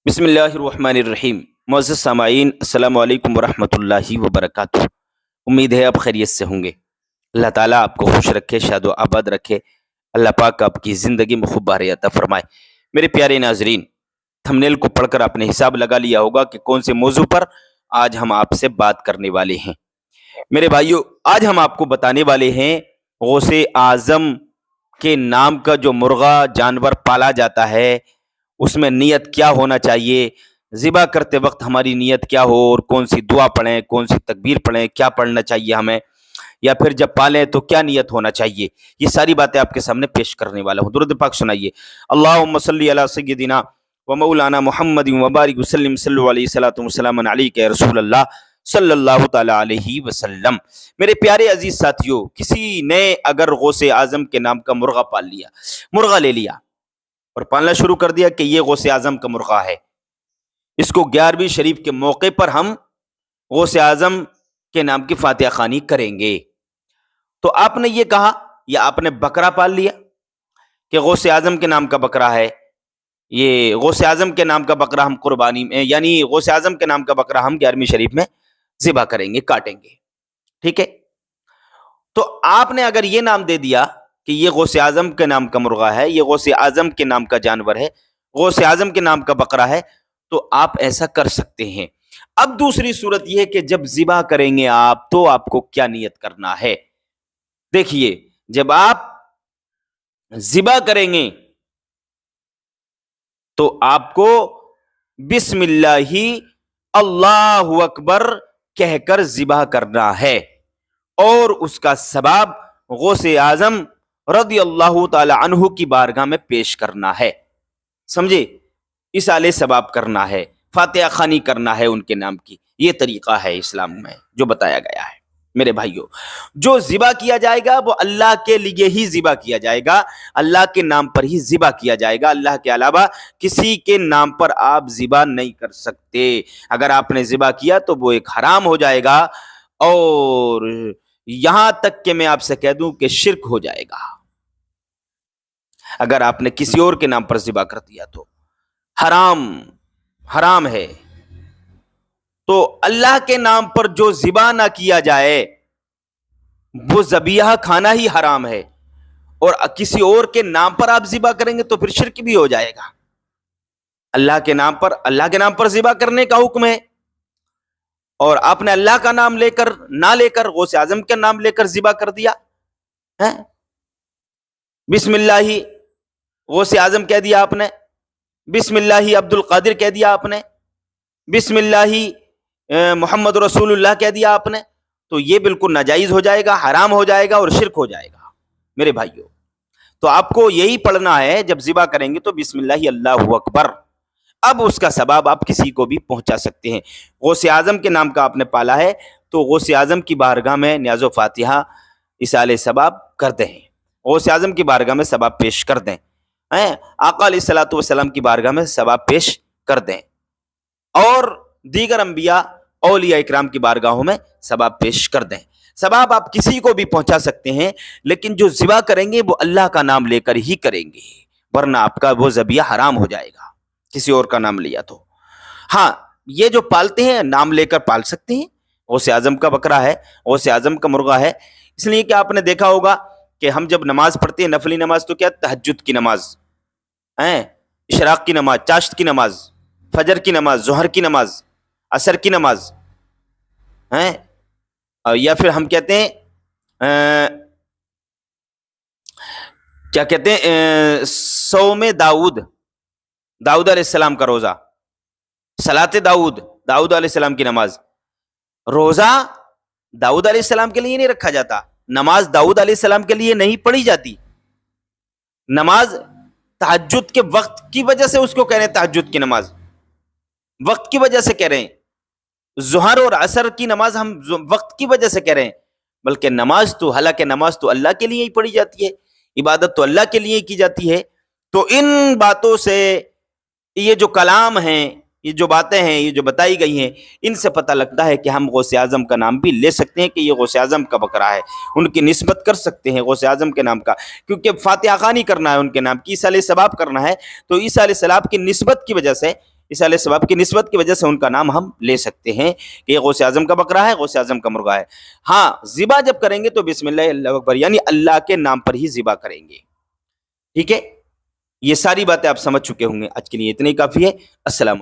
بسم اللہ الرحمن الرحیم۔ معزز سامعین، السلام علیکم ورحمۃ اللہ وبرکاتہ۔ امید ہے آپ خیریت سے ہوں گے۔ اللہ تعالیٰ آپ کو خوش رکھے، شاد و آباد رکھے۔ اللہ پاک آپ کی زندگی میں خوب بہر عطا فرمائے۔ میرے پیارے ناظرین، تھمبنیل کو پڑھ کر آپ نے حساب لگا لیا ہوگا کہ کون سے موضوع پر آج ہم آپ سے بات کرنے والے ہیں۔ میرے بھائیو، آج ہم آپ کو بتانے والے ہیں غوث اعظم کے نام کا جو مرغا جانور پالا جاتا ہے اس میں نیت کیا ہونا چاہیے، ذبح کرتے وقت ہماری نیت کیا ہو، اور کون سی دعا پڑھیں، کون سی تکبیر پڑھیں، کیا پڑھنا چاہیے ہمیں، یا پھر جب پالیں تو کیا نیت ہونا چاہیے۔ یہ ساری باتیں آپ کے سامنے پیش کرنے والا ہوں۔ درود پاک سنائیے۔ اللہم صلی علی سیدنا و مولانا محمد وبارک وسلم، صلی علیہ الصلوۃ والسلام علیک یا رسول اللہ صلی اللہ تعالی علیہ وسلم۔ میرے پیارے عزیز ساتھیو، کسی نے اگر غوث اعظم کے نام کا مرغا پال لیا، مرغا لے لیا اور پالنا شروع کر دیا کہ یہ غوث اعظم کا مرغا ہے، اس کو 11ویں شریف کے موقع پر ہم غوث اعظم کے نام کی فاتحہ خوانی کریں گے، تو آپ نے یہ کہا، یا آپ نے بکرا پال لیا کہ غوث اعظم کے نام کا بکرا ہے، یہ غوث اعظم کے نام کا بکرا ہم قربانی میں، یعنی غوث اعظم کے نام کا بکرا ہم 11ویں شریف میں ذبح کریں گے، کاٹیں گے، ٹھیک ہے۔ تو آپ نے اگر یہ نام دے دیا کہ یہ غوث اعظم کے نام کا مرغا ہے، یہ غوث اعظم کے نام کا جانور ہے، غوث اعظم کے نام کا بکرا ہے، تو آپ ایسا کر سکتے ہیں۔ اب دوسری صورت یہ ہے کہ جب ذبح کریں گے آپ تو آپ کو کیا نیت کرنا ہے۔ دیکھیے، جب آپ ذبح کریں گے تو آپ کو بسم اللہ اللہ اکبر کہہ کر ذبح کرنا ہے، اور اس کا ثواب غوث اعظم رضی اللہ تعالی عنہ کی بارگاہ میں پیش کرنا ہے، سمجھے، اصالِ ثواب کرنا ہے، فاتحہ خوانی کرنا ہے ان کے نام کی۔ یہ طریقہ ہے اسلام میں جو بتایا گیا ہے۔ میرے بھائیو، جو ذبح کیا جائے گا وہ اللہ کے لیے ہی ذبح کیا جائے گا، اللہ کے نام پر ہی ذبح کیا جائے گا، اللہ کے علاوہ کسی کے نام پر آپ ذبح نہیں کر سکتے۔ اگر آپ نے ذبح کیا تو وہ ایک حرام ہو جائے گا، اور یہاں تک کہ میں آپ سے کہہ دوں کہ شرک ہو جائے گا۔ اگر آپ نے کسی اور کے نام پر ذبح کر دیا تو حرام ہے۔ تو اللہ کے نام پر جو ذبح نہ کیا جائے وہ ذبیحہ کھانا ہی حرام ہے، اور کسی اور کے نام پر آپ ذبح کریں گے تو پھر شرک بھی ہو جائے گا۔ اللہ کے نام پر ذبح کرنے کا حکم ہے، اور آپ نے اللہ کا نام نہ لے کر غوث اعظم کا نام لے کر ذبح کر دیا ہے۔ بسم اللہ غوث اعظم کہہ دیا آپ نے، بسم اللہ عبد القادر کہہ دیا آپ نے، بسم اللہ محمد رسول اللہ کہہ دیا آپ نے، تو یہ بالکل ناجائز ہو جائے گا، حرام ہو جائے گا اور شرک ہو جائے گا۔ میرے بھائیو، تو آپ کو یہی پڑھنا ہے جب ذبح کریں گے تو بسم اللہ اللہ اکبر۔ اب اس کا ثواب آپ کسی کو بھی پہنچا سکتے ہیں۔ غوث اعظم کے نام کا آپ نے پالا ہے تو غوث اعظم کی بارگاہ میں نیاز و فاتحہ اصالِ ثواب کر دیں، غوث اعظم کی بارگاہ میں ثواب پیش کر دیں، آقا علیہ الصلوۃ والسلام کی بارگاہ میں ثواب پیش کر دیں، اور دیگر انبیاء اولیاء اکرام کی بارگاہوں میں ثواب پیش کر دیں۔ ثواب آپ کسی کو بھی پہنچا سکتے ہیں، لیکن جو ذبح کریں گے وہ اللہ کا نام لے کر ہی کریں گے، ورنہ آپ کا وہ ذبیحہ حرام ہو جائے گا کسی اور کا نام لیا تو۔ ہاں، یہ جو پالتے ہیں نام لے کر پال سکتے ہیں۔ غوث اعظم کا بکرا ہے، غوث اعظم کا مرغا ہے، اس لیے کہ آپ نے دیکھا ہوگا کہ ہم جب نماز پڑھتے ہیں، نفلی نماز، تو کیا تہجد کی نماز، اشراق کی نماز، چاشت کی نماز، فجر کی نماز، ظہر کی نماز، عصر کی نماز، یا پھر ہم کہتے ہیں کیا کہتے ہیں، صوم داؤد علیہ السلام کا روزہ، صلاۃ داؤد علیہ السلام کی نماز۔ روزہ داؤد علیہ السلام کے لیے نہیں رکھا جاتا، نماز داؤد علیہ السلام کے لیے نہیں پڑھی جاتی، نماز تہجد کے وقت کی وجہ سے اس کو کہہ رہے ہیں تہجد کی نماز، وقت کی وجہ سے کہہ رہے ہیں۔ ظہر اور عصر کی نماز ہم وقت کی وجہ سے کہہ رہے ہیں، بلکہ نماز تو، حالانکہ نماز تو اللہ کے لیے ہی پڑھی جاتی ہے، عبادت تو اللہ کے لیے ہی کی جاتی ہے۔ تو ان باتوں سے، یہ جو کلام ہیں، یہ جو باتیں ہیں، یہ جو بتائی گئی ہیں، ان سے پتہ لگتا ہے کہ ہم غوث اعظم کا نام بھی لے سکتے ہیں کہ یہ غوث اعظم کا بکرا ہے، ان کی نسبت کر سکتے ہیں غوث اعظم کے نام کا، کیونکہ فاتحہ خوانی کرنا ہے ان کے نام کی، ایصالِ ثواب کرنا ہے، تو ایصالِ ثواب کی نسبت کی وجہ سے اصالہ ثواب کی نسبت کی وجہ سے ان کا نام ہم لے سکتے ہیں کہ یہ غوث اعظم کا بکرا ہے، غوث اعظم کا مرغا ہے۔ ہاں ذبح جب کریں گے تو بسم اللہ اللہ اکبر یعنی اللہ کے نام پر ہی ذبح کریں گے، ٹھیک ہے؟ یہ ساری باتیں آپ سمجھ چکے ہوں گے، آج کے لیے اتنے ہی کافی ہے۔ السلام